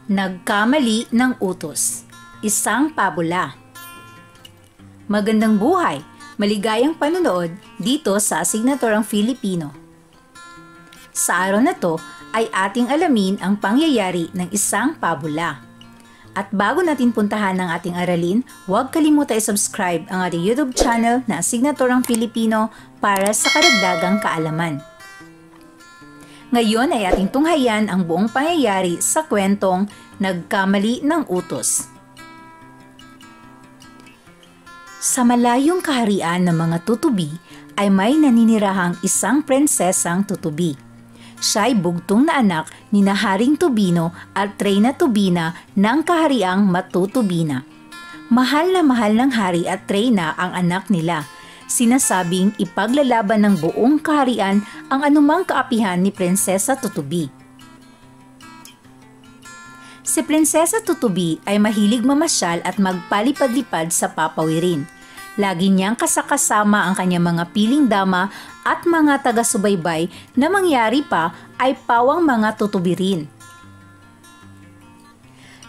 Nagkamali ng utos. Isang pabula. Magandang buhay, maligayang panonood dito sa Asignaturang Filipino. Sa araw na to ay ating alamin ang pangyayari ng isang pabula. At bago natin puntahan ang ating aralin, huwag kalimutan i-subscribe ang ating YouTube channel na Asignaturang Filipino para sa karagdagang kaalaman. Ngayon ay ating tunghayan ang buong pangyayari sa kwentong Nagkamali ng Utos. Sa malayong kaharian ng mga tutubi ay may naninirahang isang prinsesang tutubi. Siya ay bugtong na anak ni Haring Tubino at Reyna Tubina ng kahariang Matutubina. Mahal na mahal ng hari at Reyna ang anak nila. Sinasabing ipaglalaban ng buong kaharian ang anumang kaapihan ni Prinsesa Tutubi. Si Prinsesa Tutubi ay mahilig mamasyal at magpalipad-lipad sa papawirin. Lagi niyang kasakasama ang kanyang mga piling dama at mga taga-subaybay na mangyari pa ay pawang mga tutubi rin.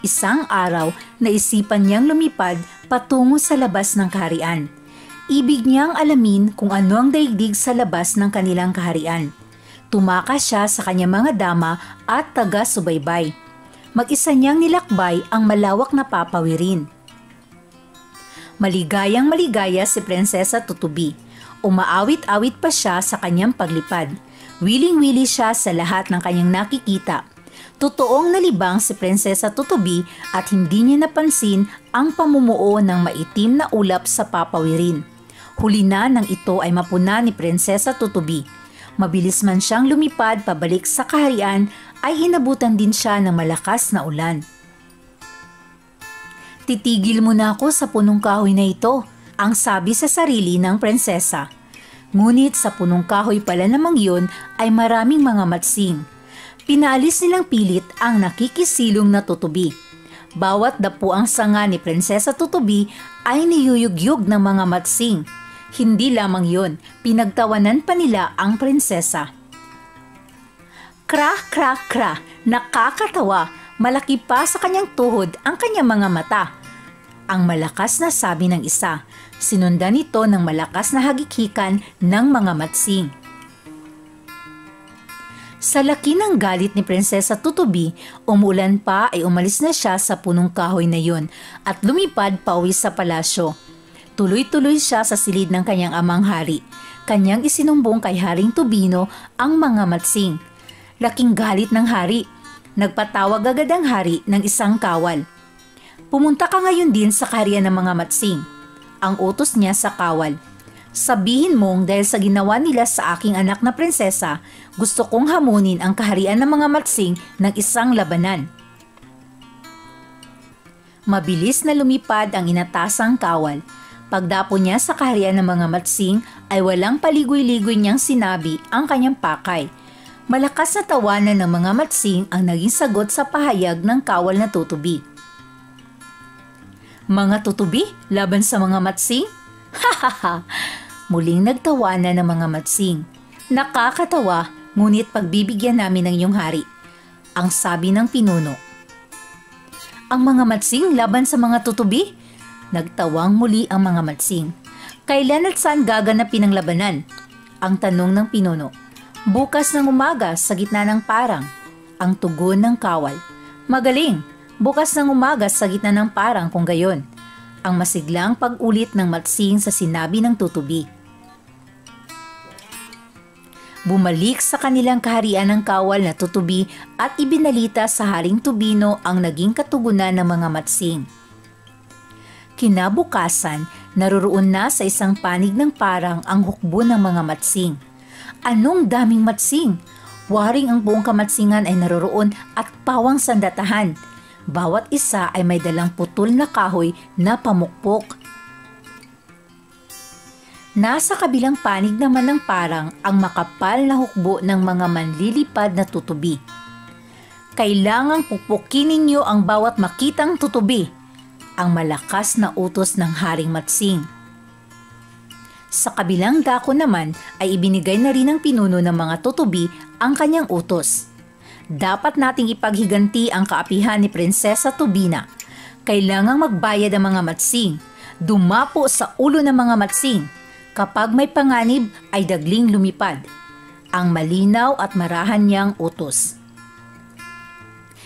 Isang araw, naisipan niyang lumipad patungo sa labas ng kaharian. Ibig niyang alamin kung ano ang daigdig sa labas ng kanilang kaharian. Tumakas siya sa kanyang mga dama at taga-subaybay. Mag-isa niyang nilakbay ang malawak na papawirin. Maligayang maligaya si Prinsesa Tutubi. Umaawit-awit pa siya sa kanyang paglipad. Wiling-wili siya sa lahat ng kanyang nakikita. Totoong nalibang si Prinsesa Tutubi at hindi niya napansin ang pamumuo ng maitim na ulap sa papawirin. Huli na nang ito ay mapuna ni Prinsesa Tutubi. Mabilis man siyang lumipad pabalik sa kaharian ay inabutan din siya ng malakas na ulan. Titigil muna ako sa punong kahoy na ito, ang sabi sa sarili ng prinsesa. Ngunit sa punong kahoy pala namang yun ay maraming mga matsing. Pinaalis nilang pilit ang nakikisilong na tutubi. Bawat dapuang sanga ni Prinsesa Tutubi ay niyuyugyug ng mga matsing. Hindi lamang yun, pinagtawanan pa nila ang prinsesa. Kra, kra, kra, nakakatawa, malaki pa sa kanyang tuhod ang kanyang mga mata. Ang malakas na sabi ng isa, sinundan ito ng malakas na hagikikan ng mga matsing. Sa laki ng galit ni Prinsesa Tutubi, umulan pa ay umalis na siya sa punong kahoy na yun at lumipad pauwi sa palasyo. Tuloy-tuloy siya sa silid ng kanyang amang hari. Kanyang isinumbong kay Haring Tubino ang mga matsing. Laking galit ng hari. Nagpatawag agad ang hari ng isang kawal. Pumunta ka ngayon din sa kaharian ng mga matsing. Ang utos niya sa kawal. Sabihin mong dahil sa ginawa nila sa aking anak na prinsesa, gusto kong hamunin ang kaharian ng mga matsing ng isang labanan. Mabilis na lumipad ang inatasang kawal. Pagdapo niya sa kaharian ng mga matsing ay walang paligoy-ligoy niyang sinabi ang kanyang pakay. Malakas na tawanan ng mga matsing ang naging sagot sa pahayag ng kawal na tutubi. Mga tutubi laban sa mga matsing? Hahaha! Muling nagtawanan ng mga matsing. Nakakatawa, ngunit pagbibigyan namin ng iyong hari. Ang sabi ng pinuno. Ang mga matsing laban sa mga tutubi? Nagtawang muli ang mga matsing. Kailan at saan gaganapin ang labanan? Ang tanong ng pinuno. Bukas ng umaga sa gitna ng parang. Ang tugon ng kawal. Magaling! Bukas ng umaga sa gitna ng parang kung gayon. Ang masiglang pag-ulit ng matsing sa sinabi ng tutubi. Bumalik sa kanilang kaharian ng kawal na tutubi at ibinalita sa Haring Tubino ang naging katugunan ng mga matsing. Kinabukasan, naroroon na sa isang panig ng parang ang hukbo ng mga matsing. Anong daming matsing! Waring ang buong kamatsingan ay naroroon at pawang sandatahan. Bawat isa ay may dalang putol na kahoy na pamukpok. Nasa kabilang panig naman ng parang ang makapal na hukbo ng mga manlilipad na tutubi. Kailangang pupukinin ninyo ang bawat makitang tutubi. Ang malakas na utos ng Haring Matsing. Sa kabilang dako naman ay ibinigay na rin ng pinuno ng mga tutubi ang kanyang utos. Dapat nating ipaghiganti ang kaapihan ni Prinsesa Tubina. Kailangang magbayad ang mga matsing. Dumapo sa ulo ng mga matsing. Kapag may panganib ay dagling lumipad. Ang malinaw at marahan niyang utos.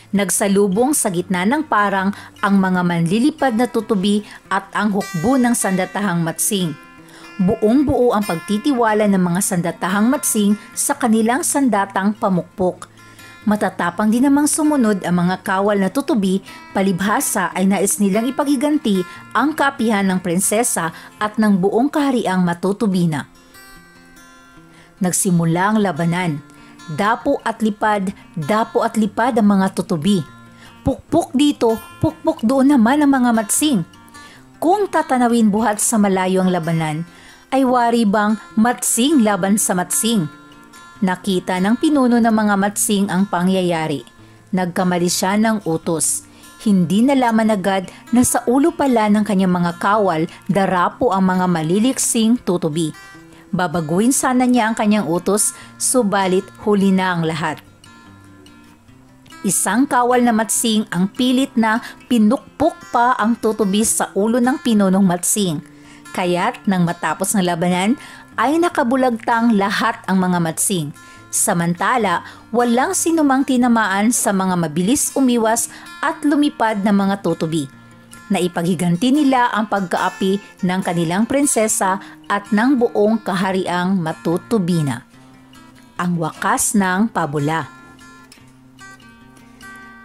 Nagsalubong sa gitna ng parang ang mga manlilipad na tutubi at ang hukbo ng sandatahang matsing. Buong-buo ang pagtitiwala ng mga sandatahang matsing sa kanilang sandatang pamukpok. Matatapang din namang sumunod ang mga kawal na tutubi, palibhasa ay nais nilang ipaghiganti ang kaapihan ng prinsesa at ng buong kahariang matutubina. Nagsimula ang labanan. Dapo at lipad ang mga tutubi. Pukpok dito, pukpok doon naman ang mga matsing. Kung tatanawin buhat sa malayo ang labanan, ay wari bang matsing laban sa matsing? Nakita ng pinuno ng mga matsing ang pangyayari. Nagkamali siya ng utos. Hindi nalaman agad na sa ulo pala ng kanyang mga kawal darapo ang mga maliliksing tutubi. Babaguhin sana niya ang kanyang utos, subalit huli na ang lahat. Isang kawal na matsing ang pilit na pinukpok pa ang tutubi sa ulo ng pinunong matsing. Kaya't nang matapos ng labanan ay nakabulagtang lahat ang mga matsing. Samantala, walang sinumang tinamaan sa mga mabilis umiwas at lumipad na mga tutubi. Naipaghiganti nila ang pagkaapi ng kanilang prinsesa at ng buong kahariang matutubina. Ang wakas ng pabula.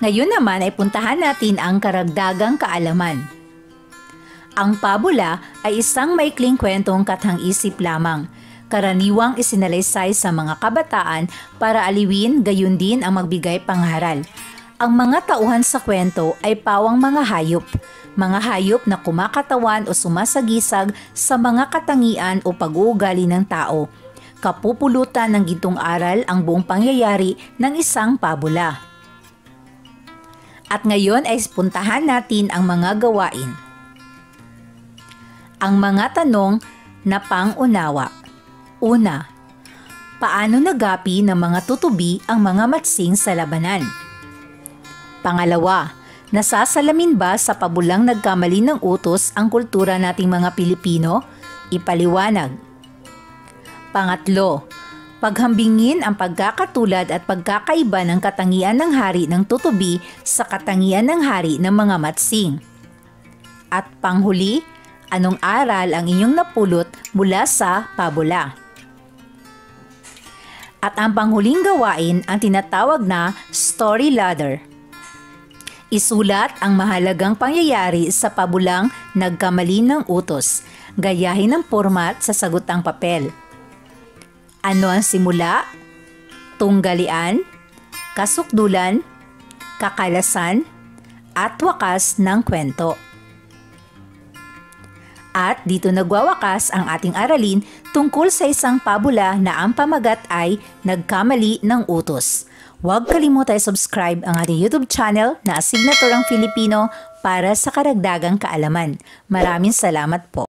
Ngayon naman ay puntahan natin ang karagdagang kaalaman. Ang pabula ay isang maikling kwentong kathang-isip lamang. Karaniwang isinalaysay sa mga kabataan para aliwin gayon din ang magbigay pangaral. Ang mga tauhan sa kwento ay pawang mga hayop. Mga hayop na kumakatawan o sumasagisag sa mga katangian o pag-uugali ng tao. Kapupulutan ng gintong aral ang buong pangyayari ng isang pabula. At ngayon ay puntahan natin ang mga gawain. Ang mga tanong na pang-unawa. Una, paano nagapi ng mga tutubi ang mga matsing sa labanan? Pangalawa, nasasalamin ba sa pabulang nagkamali ng utos ang kultura nating mga Pilipino? Ipaliwanag. Pangatlo, paghambingin ang pagkakatulad at pagkakaiba ng katangian ng hari ng tutubi sa katangian ng hari ng mga matsing. At panghuli, anong aral ang inyong napulot mula sa pabula? At ang panghuling gawain ang tinatawag na story ladder. Isulat ang mahalagang pangyayari sa pabulang nagkamali ng utos. Gayahin ang format sa sagutang papel. Ano ang simula, tunggalian, kasukdulan, kakalasan, at wakas ng kwento. At dito nagwawakas ang ating aralin tungkol sa isang pabula na ang pamagat ay Nagkamali ng Utos. Huwag kalimutan i-subscribe ang ating YouTube channel na Asignaturang Filipino para sa karagdagang kaalaman. Maraming salamat po.